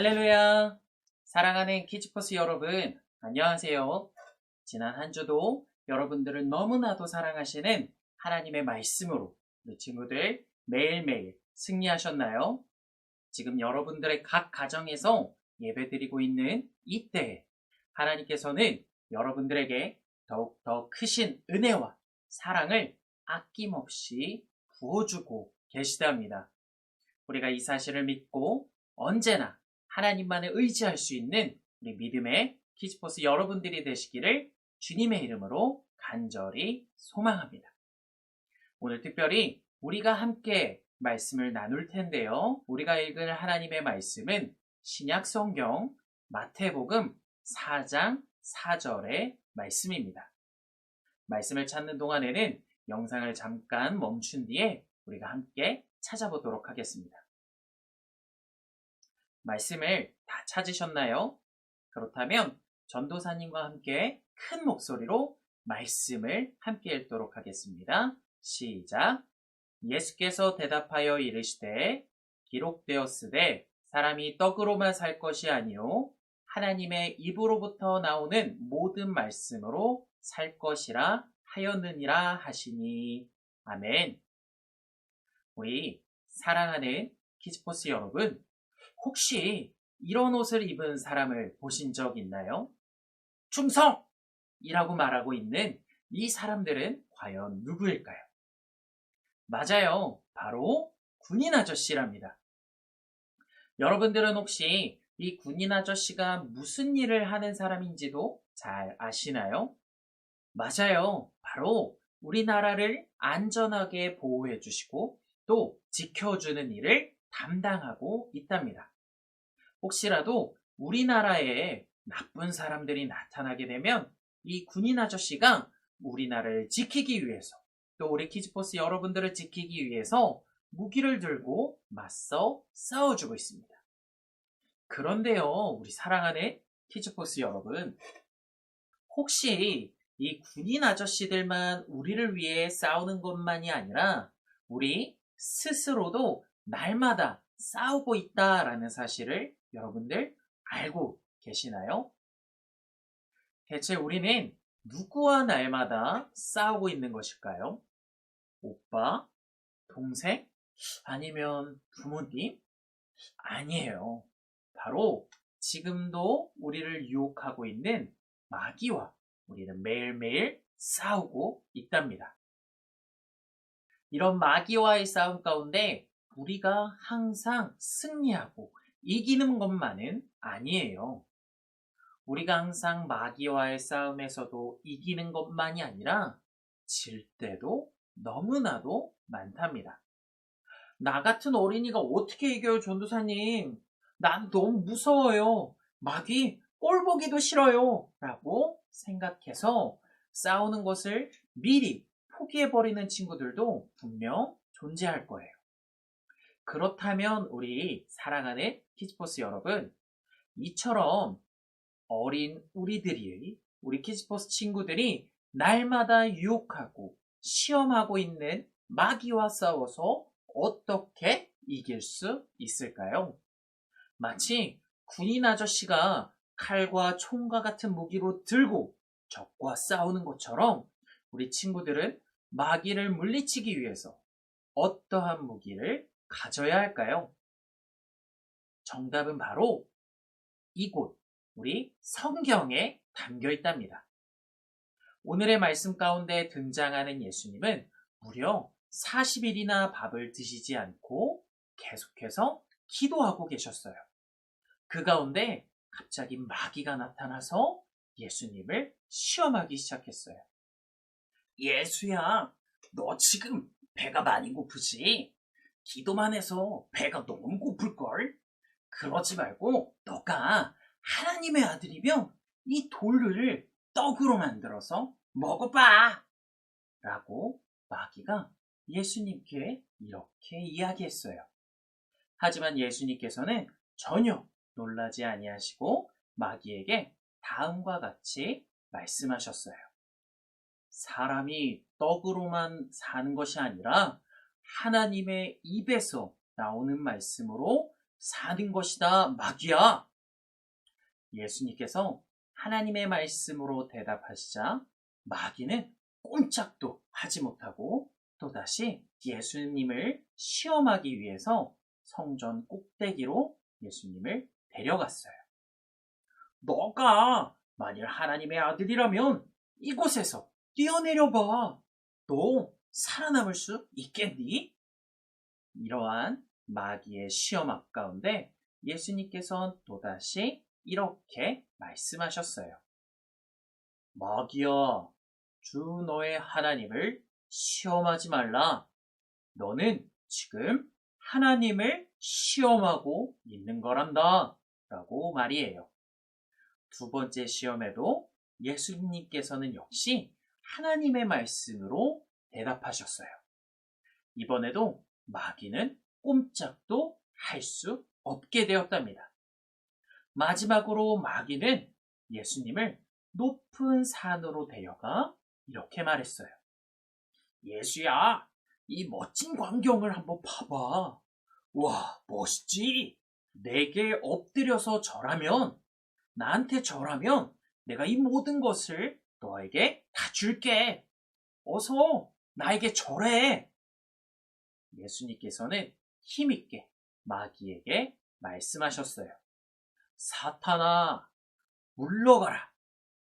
할렐루야! 사랑하는 키즈버스 여러분, 안녕하세요. 지난 한 주도 여러분들을 너무나도 사랑하시는 하나님의 말씀으로 우리 친구들 매일매일 승리하셨나요? 지금 여러분들의 각 가정에서 예배드리고 있는 이때에 하나님께서는 여러분들에게 더욱더 크신 은혜와 사랑을 아낌없이 부어주고 계시답니다. 우리가 이 사실을 믿고 언제나 하나님만을 의지할 수 있는 우리 믿음의 키즈버스 여러분들이 되시기를 주님의 이름으로 간절히 소망합니다. 오늘 특별히 우리가 함께 말씀을 나눌 텐데요. 우리가 읽을 하나님의 말씀은 신약성경 마태복음 4장 4절의 말씀입니다. 말씀을 찾는 동안에는 영상을 잠깐 멈춘 뒤에 우리가 함께 찾아보도록 하겠습니다. 말씀을 다 찾으셨나요? 그렇다면 전도사님과 함께 큰 목소리로 말씀을 함께 읽도록 하겠습니다. 시작! 예수께서 대답하여 이르시되 기록되었으되 사람이 떡으로만 살 것이 아니요 하나님의 입으로부터 나오는 모든 말씀으로 살 것이라 하였느니라 하시니. 아멘. 우리 사랑하는 키즈버스 여러분, 혹시 이런 옷을 입은 사람을 보신 적 있나요? 충성이라고 말하고 있는 이 사람들은 과연 누구일까요? 맞아요. 바로 군인 아저씨랍니다. 여러분들은 혹시 이 군인 아저씨가 무슨 일을 하는 사람인지도 잘 아시나요? 맞아요. 바로 우리나라를 안전하게 보호해 주시고 또 지켜주는 일을 담당하고 있답니다. 혹시라도 우리나라에 나쁜 사람들이 나타나게 되면 이 군인 아저씨가 우리나라를 지키기 위해서 또 우리 키즈버스 여러분들을 지키기 위해서 무기를 들고 맞서 싸워주고 있습니다. 그런데요, 우리 사랑하는 키즈버스 여러분, 혹시 이 군인 아저씨들만 우리를 위해 싸우는 것만이 아니라 우리 스스로도 날마다 싸우고 있다라는 사실을 여러분들 알고 계시나요? 대체 우리는 누구와 날마다 싸우고 있는 것일까요? 오빠? 동생? 아니면 부모님? 아니에요. 바로 지금도 우리를 유혹하고 있는 마귀와 우리는 매일매일 싸우고 있답니다. 이런 마귀와의 싸움 가운데 우리가 항상 승리하고 이기는 것만은 아니에요. 우리가 항상 마귀와의 싸움에서도 이기는 것만이 아니라 질 때도 너무나도 많답니다. 나 같은 어린이가 어떻게 이겨요, 전도사님? 난 너무 무서워요. 마귀 꼴 보기도 싫어요. 라고 생각해서 싸우는 것을 미리 포기해버리는 친구들도 분명 존재할 거예요. 그렇다면 우리 사랑하는 키즈버스 여러분, 이처럼 어린 우리 키즈버스 친구들이 날마다 유혹하고 시험하고 있는 마귀와 싸워서 어떻게 이길 수 있을까요? 마치 군인 아저씨가 칼과 총과 같은 무기로 들고 적과 싸우는 것처럼 우리 친구들은 마귀를 물리치기 위해서 어떠한 무기를 가져야 할까요? 정답은 바로 이곳 우리 성경에 담겨 있답니다. 오늘의 말씀 가운데 등장하는 예수님은 무려 40일이나 밥을 드시지 않고 계속해서 기도하고 계셨어요. 그 가운데 갑자기 마귀가 나타나서 예수님을 시험하기 시작했어요. 예수야, 너 지금 배가 많이 고프지? 기도만 해서 배가 너무 고플걸? 그러지 말고 너가 하나님의 아들이면 이 돌을 떡으로 만들어서 먹어봐! 라고 마귀가 예수님께 이렇게 이야기했어요. 하지만 예수님께서는 전혀 놀라지 아니하시고 마귀에게 다음과 같이 말씀하셨어요. 사람이 떡으로만 사는 것이 아니라 하나님의 입에서 나오는 말씀으로 사는 것이다, 마귀야. 예수님께서 하나님의 말씀으로 대답하시자 마귀는 꼼짝도 하지 못하고 또다시 예수님을 시험하기 위해서 성전 꼭대기로 예수님을 데려갔어요. 너가 만일 하나님의 아들이라면 이곳에서 뛰어내려봐. 너 살아남을 수 있겠니? 이러한 마귀의 시험 앞가운데 예수님께서는 또다시 이렇게 말씀하셨어요. 마귀야, 주 너의 하나님을 시험하지 말라. 너는 지금 하나님을 시험하고 있는 거란다. 라고 말이에요. 두 번째 시험에도 예수님께서는 역시 하나님의 말씀으로 대답하셨어요. 이번에도 마귀는 꼼짝도 할 수 없게 되었답니다. 마지막으로 마귀는 예수님을 높은 산으로 데려가 이렇게 말했어요. 예수야, 이 멋진 광경을 한번 봐봐. 와, 멋있지? 내게 엎드려서 절하면, 나한테 절하면 내가 이 모든 것을 너에게 다 줄게. 어서 나에게 절해. 예수님께서는 힘있게 마귀에게 말씀하셨어요. 사탄아, 물러가라.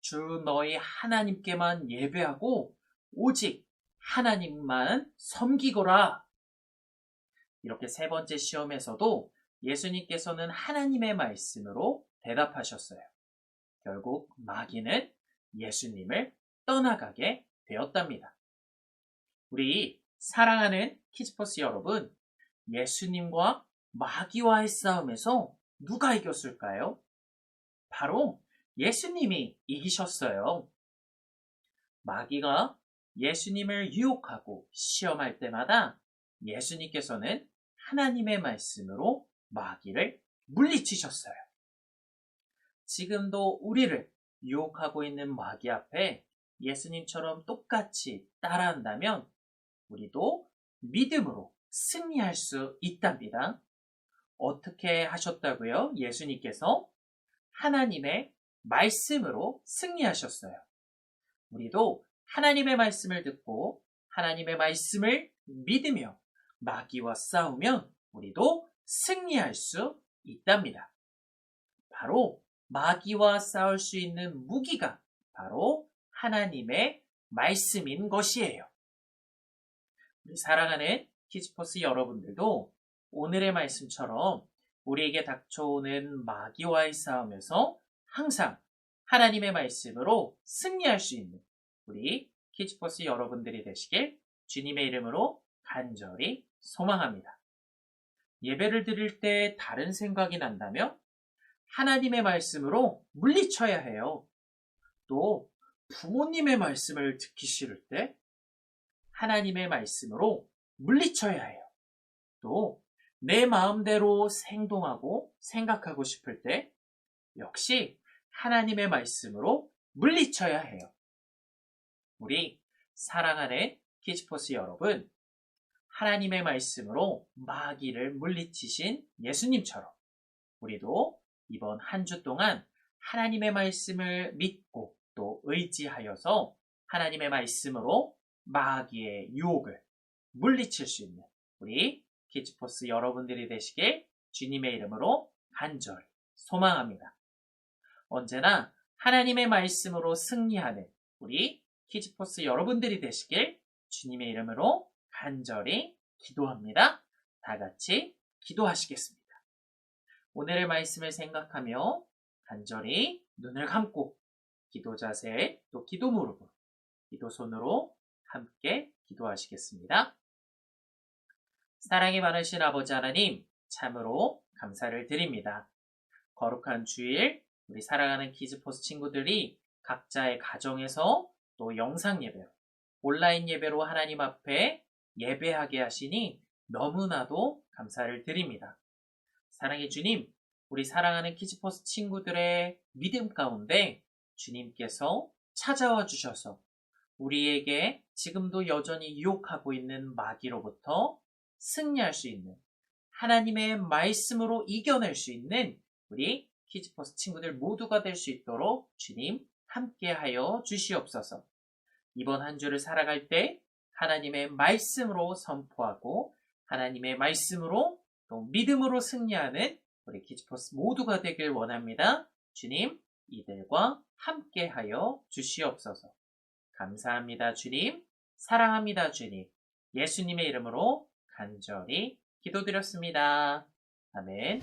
주 너희 하나님께만 예배하고 오직 하나님만 섬기거라. 이렇게 세 번째 시험에서도 예수님께서는 하나님의 말씀으로 대답하셨어요. 결국 마귀는 예수님을 떠나가게 되었답니다. 우리 사랑하는 키즈버스 여러분, 예수님과 마귀와의 싸움에서 누가 이겼을까요? 바로 예수님이 이기셨어요. 마귀가 예수님을 유혹하고 시험할 때마다 예수님께서는 하나님의 말씀으로 마귀를 물리치셨어요. 지금도 우리를 유혹하고 있는 마귀 앞에 예수님처럼 똑같이 따라한다면 우리도 믿음으로 승리할 수 있답니다. 어떻게 하셨다고요? 예수님께서 하나님의 말씀으로 승리하셨어요. 우리도 하나님의 말씀을 듣고 하나님의 말씀을 믿으며 마귀와 싸우면 우리도 승리할 수 있답니다. 바로 마귀와 싸울 수 있는 무기가 바로 하나님의 말씀인 것이에요. 우리 사랑하는 키즈버스 여러분들도 오늘의 말씀처럼 우리에게 닥쳐오는 마귀와의 싸움에서 항상 하나님의 말씀으로 승리할 수 있는 우리 키즈버스 여러분들이 되시길 주님의 이름으로 간절히 소망합니다. 예배를 드릴 때 다른 생각이 난다면 하나님의 말씀으로 물리쳐야 해요. 또 부모님의 말씀을 듣기 싫을 때 하나님의 말씀으로 물리쳐야 해요. 또 내 마음대로 행동하고 생각하고 싶을 때 역시 하나님의 말씀으로 물리쳐야 해요. 우리 사랑하는 키즈버스 여러분, 하나님의 말씀으로 마귀를 물리치신 예수님처럼 우리도 이번 한 주 동안 하나님의 말씀을 믿고 또 의지하여서 하나님의 말씀으로 마귀의 유혹을 물리칠 수 있는 우리 키즈버스 여러분들이 되시길 주님의 이름으로 간절히 소망합니다. 언제나 하나님의 말씀으로 승리하는 우리 키즈버스 여러분들이 되시길 주님의 이름으로 간절히 기도합니다. 다 같이 기도하시겠습니다. 오늘의 말씀을 생각하며 간절히 눈을 감고 기도 자세 또 기도 무릎으로 기도 손으로 함께 기도하시겠습니다. 사랑이 많으신 아버지 하나님, 참으로 감사를 드립니다. 거룩한 주일 우리 사랑하는 키즈버스 친구들이 각자의 가정에서 또 영상 예배로 온라인 예배로 하나님 앞에 예배하게 하시니 너무나도 감사를 드립니다. 사랑의 주님, 우리 사랑하는 키즈버스 친구들의 믿음 가운데 주님께서 찾아와 주셔서 우리에게 지금도 여전히 유혹하고 있는 마귀로부터 승리할 수 있는 하나님의 말씀으로 이겨낼 수 있는 우리 키즈버스 친구들 모두가 될 수 있도록 주님 함께하여 주시옵소서. 이번 한 주를 살아갈 때 하나님의 말씀으로 선포하고 하나님의 말씀으로 또 믿음으로 승리하는 우리 키즈버스 모두가 되길 원합니다. 주님, 이들과 함께하여 주시옵소서. 감사합니다, 주님. 사랑합니다, 주님. 예수님의 이름으로 간절히 기도드렸습니다. 아멘.